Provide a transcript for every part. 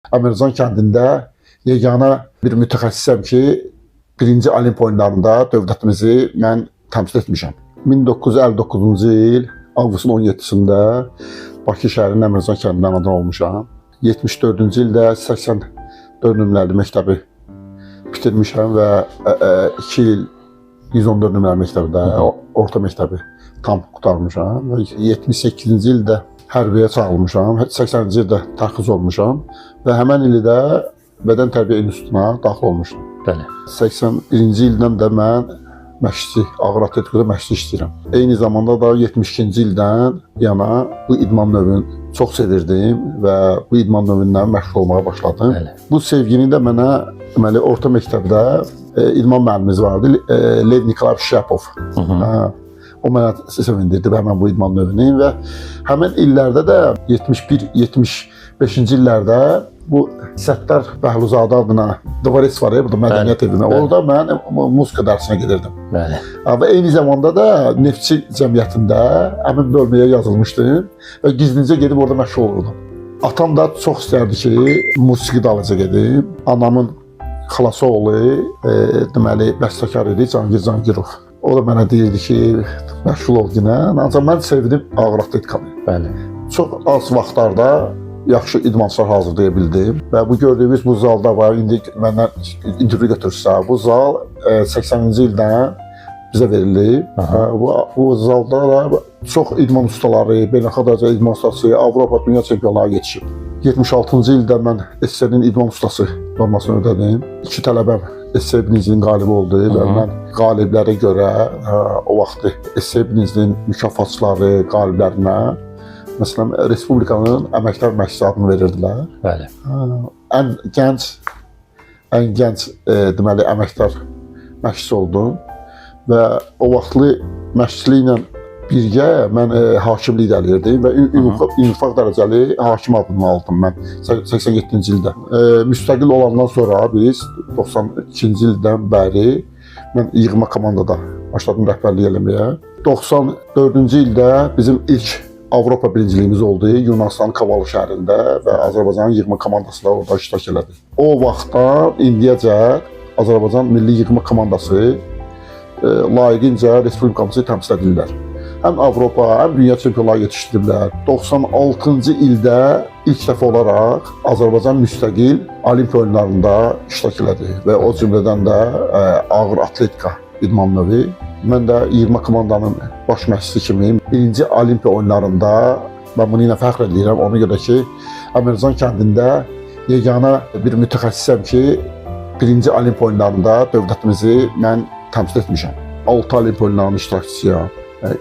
Əmircan kəndində yeganə bir mütəxəssisəm ki, birinci Olimpiya oyunlarında dövlətimizi mən təmsil etmişəm. 1959-cu il avqustun 17-sində Bakı şəhərinin Əmircan kəndindən anadan olmuşam. 74-cü ildə 84 nömrəli məktəbi bitirmişəm və 2 il 114 nömrəli məktəbdə orta məktəbi tam qurtarmışam və 78-ci ildə hərbiyə çağırılmışam, 80-ci ildə tərxiz olmuşam və həmən ildə Bədən Tərbiyə İnstitutuna daxil olmuşam. Bəli. 81-ci ildən də mən məşqçi, ağır atletikada məşqçi işləyirəm. Eyni zamanda da 72-ci ildən yana bu idman növünü çox sevirdim və bu idman növündən məşğul olmağa başladım. Bəli. Bu sevgini də mənə deməli orta məktəbdə idman müəllimimiz vardı, Lev Nikolayev Şapov. O mənə sevindirdi həmən bu idman növünü və həmən illərdə də 71-75-ci illərdə bu Səttar Bəhluzadə adına Dvorets var ya, burada mədəniyyət evinə. Orada mən muzika dərsinə gedirdim. Bəli. Və eyni zamanda da Neftçi Cəmiyyətində həmin bölməyə yazılmışdım və gizlincə gedib orada məşğul olurdum. Atam da çox istərdi ki, musiqi dalınca gedim. Anamın xalası oğlu deməli bəstəkar idi, Cangir Cangirov. O da mənə deyirdi ki, məşğul ol yenə. Ancaq mən sevdim ağır atletikanı. Bəli. Çox az vaxtlarda yaxşı idmançılar hazırlaya bildim və bu gördüyümüz bu zalda var. İndi məndən intervyu götürsə, bu zal 80-ci ildən bizə verilib. Bu zalda da çox idman ustaları, beynəlxalq dərəcəli idman ustası, Avropa, dünya çempionları yetişib. 76-cı ildə mən SSR-nin idman ustası normasını ödədim. 2 tələbəm SSR birinciliyin qalibi oldu və mən qaliblərə görə o vaxtı SSR birinciliyin mükafatçıları qaliblərinə məsələn Respublikanın əməkdar məşqçisi adını verirdilər. Bəli. Ən gənc deməli əməkdar məşqçisi oldum və o vaxtlı məşqçiliklə birgə mən hakimlik eləyirdim və ünifaq dərəcəli hakim adını aldım mən 87-ci ildə. Müstəqil olandan sonra biz 92-ci ildən bəri mən yığma komandada başladım rəhbərlik eləməyə. 94-cü ildə bizim ilk Avropa birinciliyimiz oldu Yunanıstanın Kavalı şəhərində və Azərbaycanın yığma komandası da orada iştirak elədi. O vaxtdan indiyəcə Azərbaycan milli yığma komandası layiqincə respublikamızı təmsil edirlər. Həm Avropa, həm dünya çempionları yetişdiriblər. 96-cı ildə ilk dəfə olaraq Azərbaycan müstəqil Olimpiya oyunlarında iştirak elədi və o cümlədən də ağır atletika idman növü. Mən də yığma komandanın baş məşqçisi kimi birinci Olimpiya oyunlarında mən bunu ilə fəxr edirəm. Ona görə ki, Əmircan kəndində yeganə bir mütəxəssisəm ki, birinci Olimpiya oyunlarında dövlətimizi mən təmsil etmişəm. 6 Olimpiya oyunlarının iştirakçısıyam.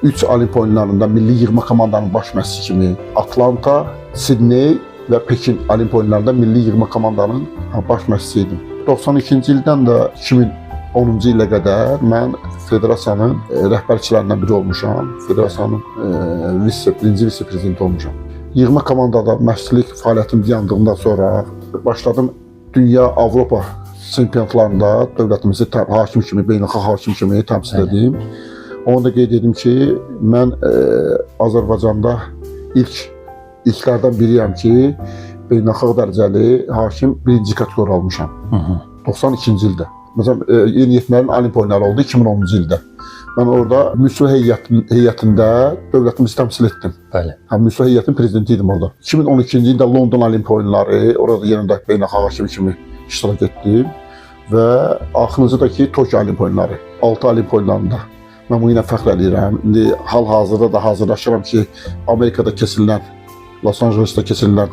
3 Olimpiya oyunlarında milli yığma komandanın baş məşqçisi kimi Atlanta, Sidney və Pekin Olimpiya oyunlarında milli yığma komandanın baş məşqçisi idim. 92-ci ildən də 2010-cu ilə qədər mən federasiyanın rəhbərçilərindən biri olmuşam. Federasiyanın birinci vitse-prezidenti olmuşam. Yığma komandada məşqçilik fəaliyyətim dayandığından sonra başladım dünya, Avropa çempionatlarında dövlətimizi hakim kimi, beynəlxalq hakim kimi təmsil edim. Onu da qeyd edim ki, mən Azərbaycanda ilklərdən biriyəm ki, beynəlxalq dərəcəli hakim birinci kateqoriya almışam. 92-ci ildə. Məsələn, yeniyetmələrin Olimpiya oyunları oldu 2010-cu ildə. Mən orada müsbət heyətində dövlətimizi təmsil etdim. Bəli. Müsbət heyətin prezidenti idim orada. 2012-ci ildə London Olimpiya oyunları, orada yenə də beynəlxalq hakim kimi iştirak etdim və axırıncı da ki, Tokyo Olimpiya oyunları, 6 Olimpiya oyunlarında. Mən bunu ilə fəxr edirəm. İndi hal-hazırda da hazırlaşıram ki, Amerikada keçirilən, Los Angeles'da keçirilən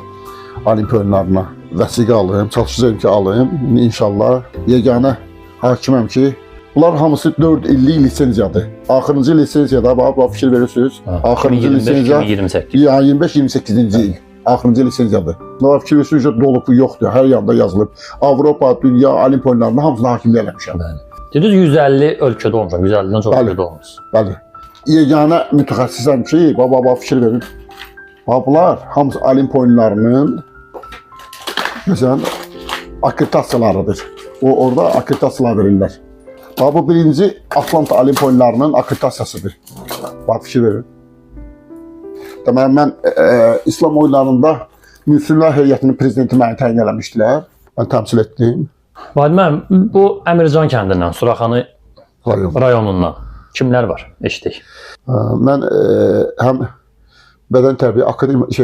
Olimpiya oyunlarına vəsiqə alım, çalışacağım ki, alım. İnşallah yeganə hakiməm ki, bunlar hamısı 4 illik lisenziyadır. Axırıncı lisenziyada, bax fikir verirsiniz. Axırıncı lisenziya 25-28-ci il. Axırıncı lisenziyadır. Bunlar fikir verirsiniz, dolubu yoxdur, hər yanda yazılıb. Avropa, dünya, Olimpiya oyunlarına hamısını hakimlik eləmişəm. Dediniz 150 ölkədə olmuşam, 150-dən çox ölkədə olmuşsunuz. Bəli. Yeganə mütəxəssisəm ki, baba fikir verin. Bunlar hamısı Olimpiya oyunlarının məsələn akreditasiyalarıdır. Orada akreditasiyalar verirlər. Bu birinci Atlanta Olimpiya oyunlarının akreditasiyasıdır. Fikir verin. Deməli, mən İslam oyunlarında Müslüman heyətinin prezidenti məni təyin eləmişdilər. Mən təmsil etdim. Vahid müəllim, bu Əmircan kəndindən, Suraxanı Rayon. rayonundan kimlər var? Eşitdik. Mən həm Bədən Tərbiyə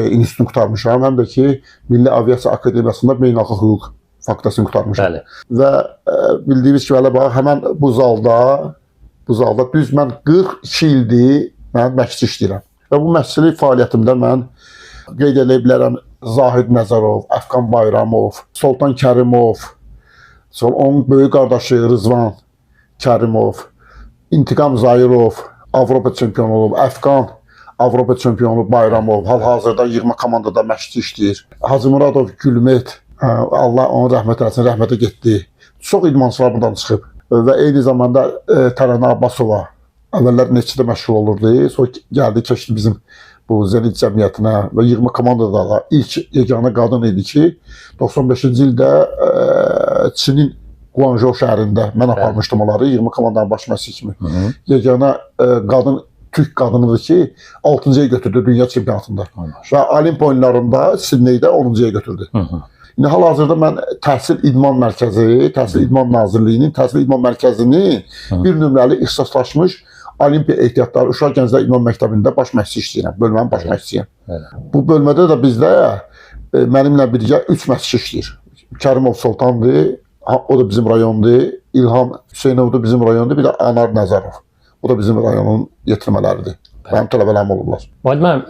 İnstitutunu qurtarmışam, həm də ki, Milli Aviasiya Akademiyasında beynəlxalq hüquq fakültəsini qurtarmışam. Bəli. Və bildiyimiz kimi, hələ bax, həmən bu zalda düz mən 42 ildir mən məşqçi işləyirəm. Və bu məşqçilik fəaliyyətimdə mən qeyd edə bilərəm Zahid Nəzərov, Əfqan Bayramov, Sultan Kərimov, onun böyük qardaşı Rızvan Kərimov, İntiqam Zahirov, Avropa çempionu olub, Əfqan Avropa çempionu Bayramov, hal-hazırda yığma komandada məşqçi işləyir. Hacı Muradov Gülmet, Allah onu rəhmət eləsin, rəhmətə getdi. Çox idmançılar buradan çıxıb. Və eyni zamanda Tərənə Abbasova əvvəllər neçədə məşğul olurdu. Sonra gəldi, keçdi bizim bu Zenit cəmiyyətinə və yığma komandada da ilk yeganə qadın idi ki, 95-ci ildə Çinin Guangzhou şəhərində mən aparmışdım onları yığma komandanın baş məşqçisi kimi. Yeganə qadın Türk qadınıdır ki, 6-cıya götürdü dünya çempionatında. Və Olimpiya oyunlarında Sidneydə 10-cuya götürdü. İndi hal-hazırda mən Təhsil İdman Mərkəzi, Təhsil İdman Nazirliyinin Təhsil İdman Mərkəzinin bir nömrəli ixtisaslaşmış Olimpiya ehtiyatları Uşaq Gənclər İdman Məktəbində baş məşqçi işləyirəm. Bölmənin baş məşqçisiyəm. Bu bölmədə də bizdə mənimlə birgə 3 məşqçi işləyir. Kərimov Sultandır, o da bizim rayondur. İlham Hüseynov da bizim rayondur. Bir də Anar Nəzərov. O da bizim rayonun yetirmələridir. Mənim tələbələrim olurlar. Vahid müəllim,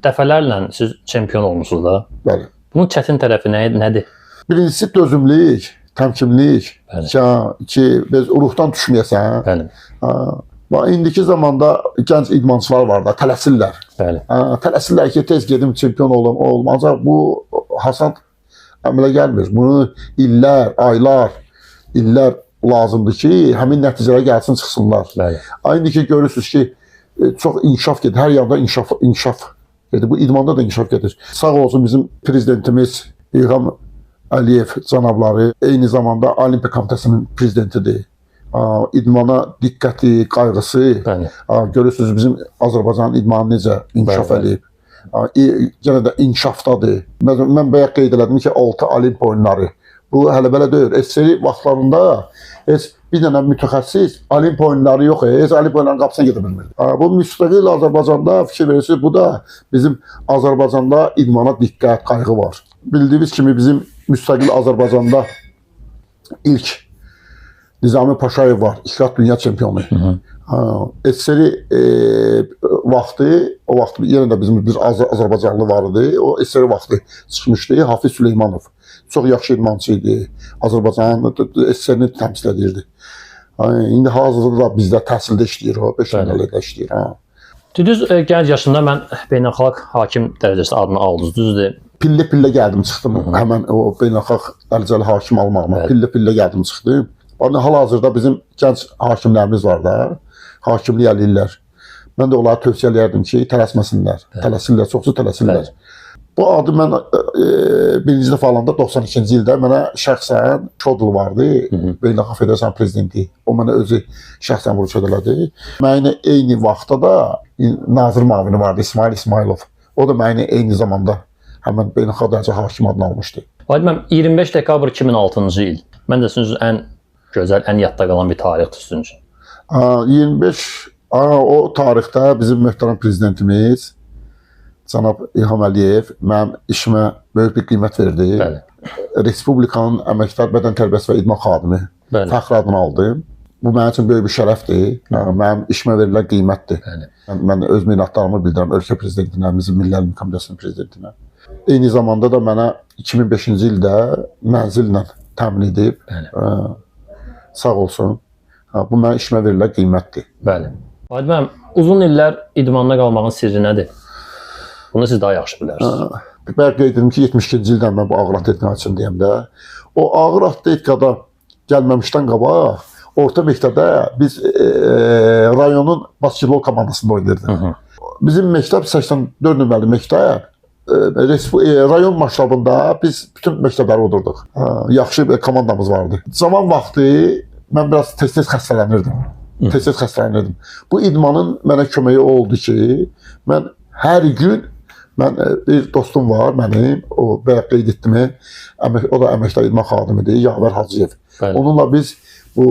dəfələrlə siz çempion olmusunuz da. Bəli. Bunun çətin tərəfi nədir? Birincisi dözümlük, təmkinlik, ki, biz ruhdan düşməyəsən. Bəli. İndiki zamanda gənc idmançılar var da, tələsirlər. Bəli. Tələsirlər ki, tez gedim çempion olum. Ancaq bu hasad əmələ gəlmir. Bunu illər, aylar, illər lazımdır ki, həmin nəticələrə gəlsin, çıxsınlar. Bəli. Aynı ki, görürsünüz ki, çox inkişaf gedir. Hər yanda inkişaf gedir. Bu idmanda da inkişaf gedir. Sağ olsun bizim prezidentimiz İlham Əliyev cənabları eyni zamanda Olimpiya Komitəsinin prezidentidir. İdmana diqqəti, qayğısı. Bəli. Görürsünüz bizim Azərbaycanın idmanı necə inkişaf edib. Yenə də inkişafdadır. Mən bayaq qeyd elədim ki, 6 Olimpiya oyunları. Bu hələ belə deyil. SSR vaxtlarında bir dənə mütəxəssis Olimpiya oyunları yox, Olimpiya oyunlarının qapısına gedə bilmirdi. Bu müstəqil Azərbaycanda fikir verirsiniz, bu da bizim Azərbaycanda idmana diqqət, qayğı var. Bildiyiniz kimi bizim müstəqil Azərbaycanda ilk Nizami Paşayev var, İşğal dünya çempionu. SSR vaxtı, o vaxt yenə də bizim bir Azərbaycanlı var idi, o SSR vaxtı çıxmışdı, Hafiz Süleymanov. Çox yaxşı idmançı idi. Azərbaycanın SSR-ni təmsil edirdi. İndi hazırda da bizdə təhsildə işləyir, 5 ildə işləyir. Düz gənc yaşında mən beynəlxalq hakim dərəcəsi adını aldınız, düzdür? Pillə gəldim, çıxdım. Həmən o beynəlxalq dərəcəli hakim almağıma. Pillə gəldim, çıxdım. Hal-hazırda bizim gənc hakimlərimiz var da, hakimlik eləyirlər. Mən də onlara tövsiyə eləyərdim ki, tələsməsinlər. Tələsirlər, çoxsu tələsirlər. Bu adı mən birinci dəfə alanda 92-ci ildə mənə şəxsən Şodul vardı, Beynəlxalq Federasiyanın prezidenti. O mənə özü şəxsən vuruş edələdi. Mənə eyni vaxtda da nazir müavini vardı, İsmail İsmailov. O da mənə eyni zamanda həmən beynəlxalq dərəcə hakim adını almışdı. Vahid müəllim, 25 dekabr 2006-cı il. Mən də sizin ən gözəl, ən yadda qalan bir tarixdir sizin üçün. 25 o tarixdə bizim möhtərəm prezidentimiz cənab İlham Əliyev mənim işimə böyük bir qiymət verdi. Bəli. Respublikanın əməkdar bədən tərbiyəsi və idman xadimi fəxri adını aldım. Bu mənim üçün böyük bir şərəfdir. Mənim işimə verilən qiymətdir. Mən öz minnətdarlığımı bildirirəm ölkə prezidentinə, bizim Milli Elm Komitəsinin prezidentinə. Eyni zamanda da mənə 2005-ci ildə mənzillə təmin edib. Sağ olsun. Bu mənim işimə verilən qiymətdir. Bəli. Vahid müəllim, uzun illər idmanda qalmağın sirri nədir? Bunu siz daha yaxşı bilərsiniz. Bəlkə qeyd edim ki, 72-ci ildən mən bu ağır atletika üçün deyəndə, o ağır atletikada gəlməmişdən qabaq, orta məktəbdə biz rayonun basketbol komandasında oynayırdıq. Bizim məktəb 84 nömrəli məktəb, rayon maçlarında biz bütün məktəbləri udurduq. Yaxşı bir komandamız vardı. Zaman vaxtı mən biraz tez-tez xəstələnirdim. Bu idmanın mənə köməyi oldu ki, mən hər gün Mən bir dostum var mənim, o bayaq qeyd etdimi, o da əməkdar idman xadimidir, Yavər Hacıyev. Bəli. Onunla biz bu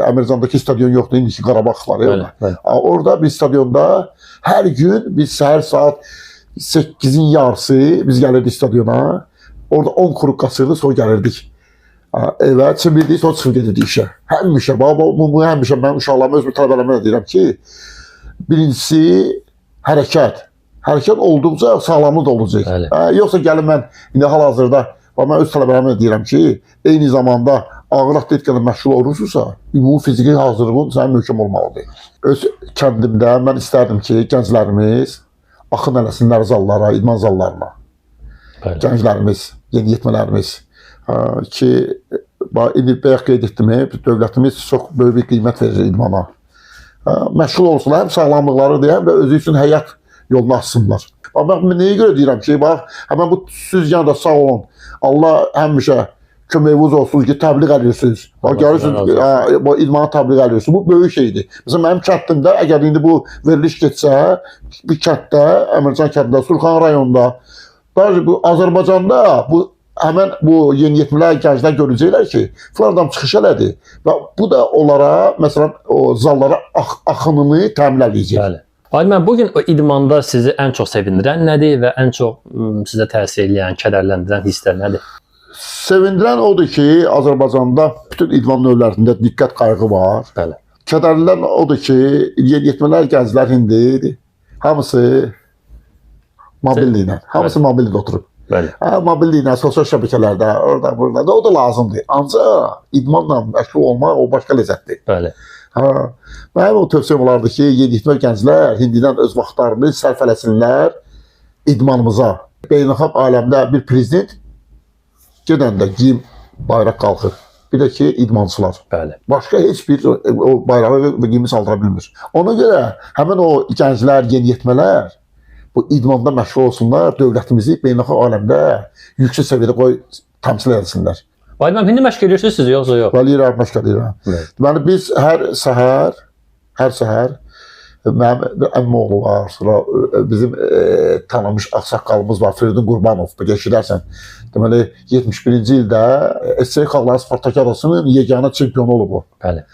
Əmircandakı stadion yoxdur, indiki Qarabağlar ya. Orada bir stadionda hər gün biz səhər saat 8-in yarısı biz gəlirdik stadiona. Orada 10 kuruq qaçırdı, sonra gəlirdik. Evə çimdirdik, sonra çıxıb gedirdik işə. Həmişə, bu həmişə mən uşaqlarıma, öz tələbələrimə deyirəm ki, birincisi hərəkət. Hərəkət olduqca sağlamlıq da olacaq. Yoxsa gəlin mən indi hal-hazırda, mən öz tələbələrimə deyirəm ki, eyni zamanda ağır atletikada məşğul olursunsa, ümumi fiziki hazırlığın sənin möhkəm olmalıdır. Öz kəndimdə mən istərdim ki, gənclərimiz axın eləsinlər zallara, idman zallarına. Gənclərimiz, yeniyetmələrimiz ki, indi bayaq qeyd etdim, dövlətimiz çox böyük bir qiymət verir idmana. Məşğul olsunlar, həm sağlamlıqları həm də özü üçün həyat yolunu açsınlar. Bax, mən nəyə görə deyirəm ki, bax, həmən bu süzgən də sağ olun, Allah həmişə köməyiniz olsun ki, təbliğ edirsiniz. Bax, görürsünüz, idmanı təbliğ edirsiniz. Bu böyük şeydir. Məsələn, mənim kəndimdə, əgər indi bu veriliş getsə, bir kənddə, Əmircan kəndində, Surxan rayonunda, bu Azərbaycanda həmən bu yeniyetmələr, gənclər görəcəklər ki, filan adam çıxış elədi və bu da onlara, məsələn, o zallara axınını təmin edəcək. Bəli. Aydın, bugün o idmanda sizi ən çox sevindirən nədir və ən çox sizə təsir edən, kədərləndirən hisslər nədir? Sevindirən odur ki, Azərbaycanda bütün idman növlərində diqqət qayğı var. Bəli. Kədərləndirən odur ki, yeniyetmələr, gənclər indi hamısı mobilliklə, hamısı mobilliklə oturub. Bəli. Mobilliklə, sosial şəbəkələrdə, orada, burada o da lazımdır. Ancaq idmanla məşğul olmaq o başqa ləzzətdir. Bəli. Mənim o tövsiyəm olardı ki, yeniyetmə gənclər indidən öz vaxtlarını sərf eləsinlər idmanımıza. Beynəlxalq aləmdə bir prezident gedəndə geyim bayraq qalxır. Bir də ki, idmançılar. Bəli. Başqa heç bir o bayrağı və geyimi saldıra bilmir. Ona görə həmin o gənclər, yeniyetmələr bu idmanda məşğul olsunlar, dövlətimizi beynəlxalq aləmdə yüksək səviyyədə təmsil edilsinlər. Aydın, indi məşq edirsiniz siz, yoxsa yox? Eləyirəm, məşq edirəm. Deməli, biz hər səhər mənim əmmim oğlu var, sonra bizim tanınmış ağsaqqalımız var, Firidun Qurbanov, eşidərsən. Deməli, 71-ci ildə SSR Xalqların Spartakiyadasının yeganə çempionu olub o. Bəli.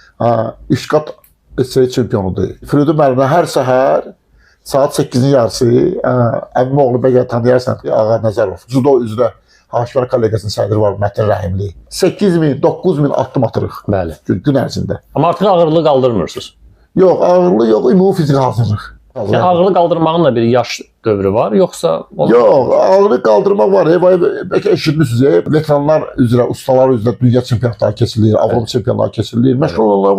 Üç qat SSR çempionudur. Firidun müəllimə hər səhər saat 8-in yarısı əmmim oğlu bəgər tanıyarsan, Ağa Nəzərov, judo üzrə Hakimlər kolleqiyasının sədri var, Mətin Rəhimli. 8.000, 9.000 addım atırıq. Bəli. Gün ərzində. Amma artıq ağırlığı qaldırmırsınız. Yox, ağırlığı yox, ümumi fiziki hazırlıq. Yəni ağırlığı qaldırmağın da bir yaş dövrü var, yoxsa? Yox, ağırlığı qaldırmaq var. Bəlkə eşitmişsiniz, veteranlar üzrə, ustalar üzrə dünya çempionatları keçirilir, Avropa çempionatları keçirilir, məşğul olanlar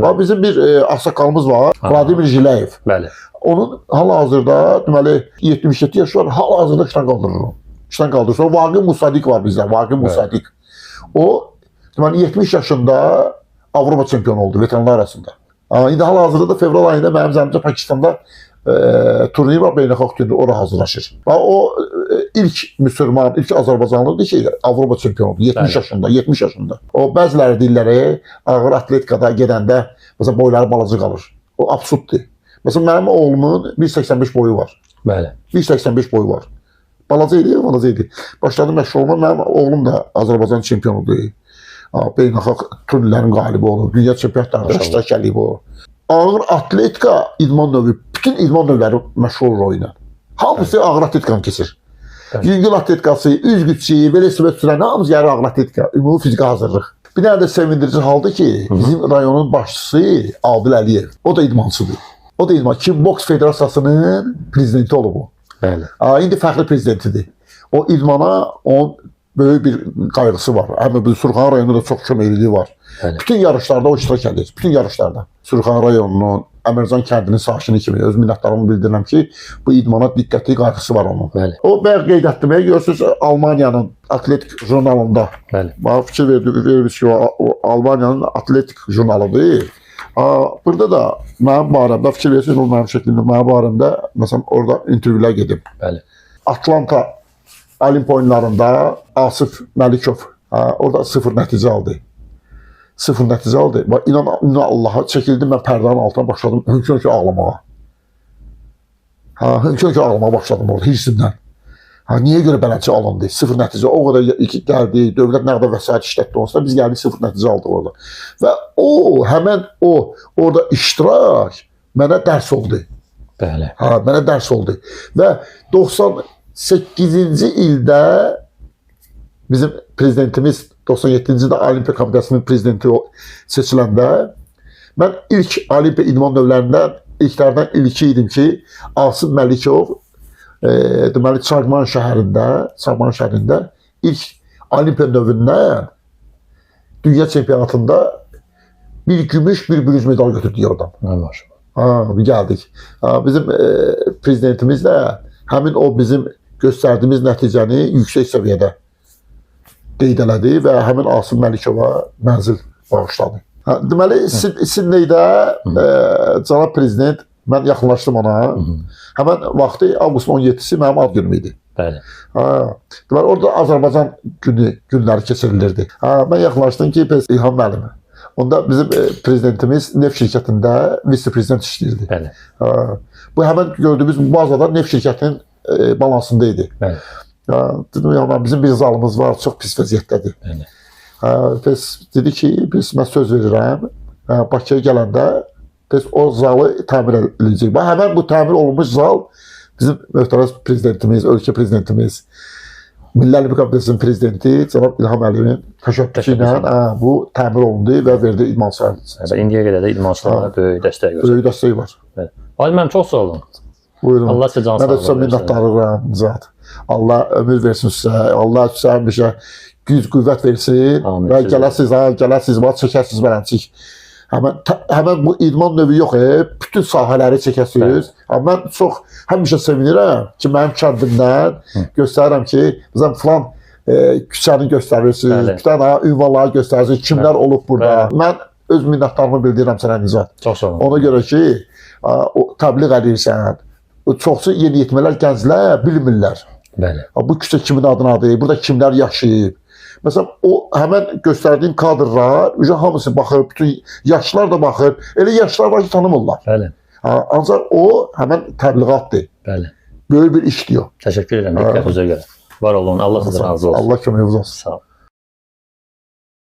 var. Bizim bir ağsaqqalımız var, Vladimir Jileyev. Bəli. Onun hal-hazırda, deməli, 77 yaşı var, hal-hazırda işdən qaldırır. İşdən qaldırır. Sonra Vaqif Musadik var bizdə, Vaqif Musadik. O, deməli, 70 yaşında Avropa çempionu oldu veteranlar arasında. İndi hal-hazırda da fevral ayında mənim zəmcə Pakistanda turnir var, beynəlxalq turnir, ora hazırlaşır. O ilk müsəlman, ilk Azərbaycanlıdır ki, Avropa çempionu 70 yaşında. O bəziləri deyirlər, ağır atletikada gedəndə məsələn boyları balaca qalır. O absurddur. Məsələn mənim oğlumun 1.85 boyu var. Bəli. 1.85 boyu var. Balaca idi. Başladı məşğul olma, mənim oğlum da Azərbaycan çempionudur. Beynəlxalq turnirlərin qalibi olub, dünya çempionatlarında iştirak edib o. Ağır atletika idman növü, bütün idman növləri məşğul olur o ilə. Hamısı ağır atletikanı keçir. Yüngül atletikası, üz gücü, velosiped sürən, hamısı yarı ağır atletika, ümumi fiziki hazırlıq. Bir dənə də sevindirici haldır ki, bizim rayonun başçısı Adil Əliyev, o da idmançıdır. O da idman, Kickboks Federasiyasının prezidenti olub o. Bəli. İndi fəxri prezidentidir. O idmana onun böyük bir qayğısı var. Həm Surxan rayonunda da çox köməkliliyi var. Bəli. Bütün yarışlarda o iştirak edir. Bütün yarışlarda. Surxan rayonunun, Əmircan kəndinin sakini kimi öz minnətdarımı bildirirəm ki, bu idmana diqqətli qayğısı var onun. Bəli. O bayaq qeyd etdim, görürsünüz Almaniyanın atletik jurnalında. Bəli. Bax fikir vermiş ki, o Almaniyanın atletik jurnalıdır. Burada da mənim barəmdə fikir verirsiniz, o mənim şəklində mənim barəmdə məsələn orada intervyular gedib. Bəli. Atlanta Olimp oyunlarında Asif Məlikov orada 0 nəticə aldı. 0 nəticə aldı. İnan Allaha çəkildim, mən pərdanın altına başladım hönkür-hönkür ağlamağa. Hönkə ağlama başladım orada hirsimdən. Niyə görə beləncə alındı? Sıfır nəticə. O qədər gəldi, dövlət nə qədər vəsait işlətdi olsa, biz gəldik sıfır nəticə aldıq orada. Və həmən orada iştirak mənə dərs oldu. Bəli. Mənə dərs oldu. Və 98-ci ildə bizim prezidentimiz 97-ci ildə Olimpiya Komitəsinin prezidenti seçiləndə mən ilk Olimpiya idman növlərindən ilklərdən ilki idim ki, Asım Məlikov deməli Çarman şəhərində ilk Olimpiya növündən dünya çempionatında bir gümüş, bir bürünc medal götürdük oradan. Gəldik. Bizim prezidentimiz də həmin o bizim göstərdiyimiz nəticəni yüksək səviyyədə qeyd elədi və həmin Asım Məlikova mənzil bağışladı. Deməli, Sidneydə cənab prezident, mən yaxınlaşdım ona. Həmən vaxtı avqustun 17-si mənim ad günüm idi. Bəli. Deməli, orada Azərbaycan günləri keçirilirdi. Mən yaxınlaşdım ki, İlham müəllim. Onda bizim prezidentimiz neft şirkətində vitse-prezident işləyirdi. Bəli. Bu həmən gördüyümüz bazada neft şirkətinin balansında idi. Bəli. Dedim, bizim bir zalımız var, çox pis vəziyyətdədir. Bəli. Dedi ki, mən söz verirəm, Bakıya gələndə o zalı təmir edəcək. Həmən bu təmir olunmuş zal bizim möhtərəm prezidentimiz, ölkə prezidentimiz, Milli Olimpiya Komitəsinin prezidenti cənab İlham Əliyevin təşəbbüsü ilə bu təmir olundu və verdi idmançılara. İndiyə qədər də idmançılara böyük dəstək göstərir. Böyük dəstək var. Ali müəllim, çox sağ olun. Buyurun. Allah sizə can sağlığı versin. Mən də minnətdarım, Zat. Allah ömür versin sizə. Allah sizə həmişə güc, qüvvət versin. Və gələsiniz, çəkəsiniz bələnçik. Həmən bu idman növü yox, bütün sahələri çəkəsiniz. Mən çox həmişə sevinirəm ki, mənim kəndimdən göstərirəm ki, bizə filan küçəni göstərirsiniz, bir dənə ünvanları göstərirsiniz, kimlər olub burada. Mən öz minnətdarımı bildirirəm sənə, Nizat. Çox sağ olun. Ona görə ki, təbliğ edirsən, çoxsu yeniyetmələr, gənclər bilmirlər. Bəli. Bu küçə kimin adınadır, burada kimlər yaşayıb. Məsələn, o həmən göstərdiyim kadrlar, hamısı baxır, bütün yaşlılar da baxır. Elə yaşlılar var ki, tanımırlar. Bəli. Ancaq o həmən təbliğatdır. Bəli. Böyük bir işdir o. Təşəkkür edirəm diqqətinizə görə. Var olun, Allah sizə razı olsun. Allah köməyiniz olsun. Sağ olun.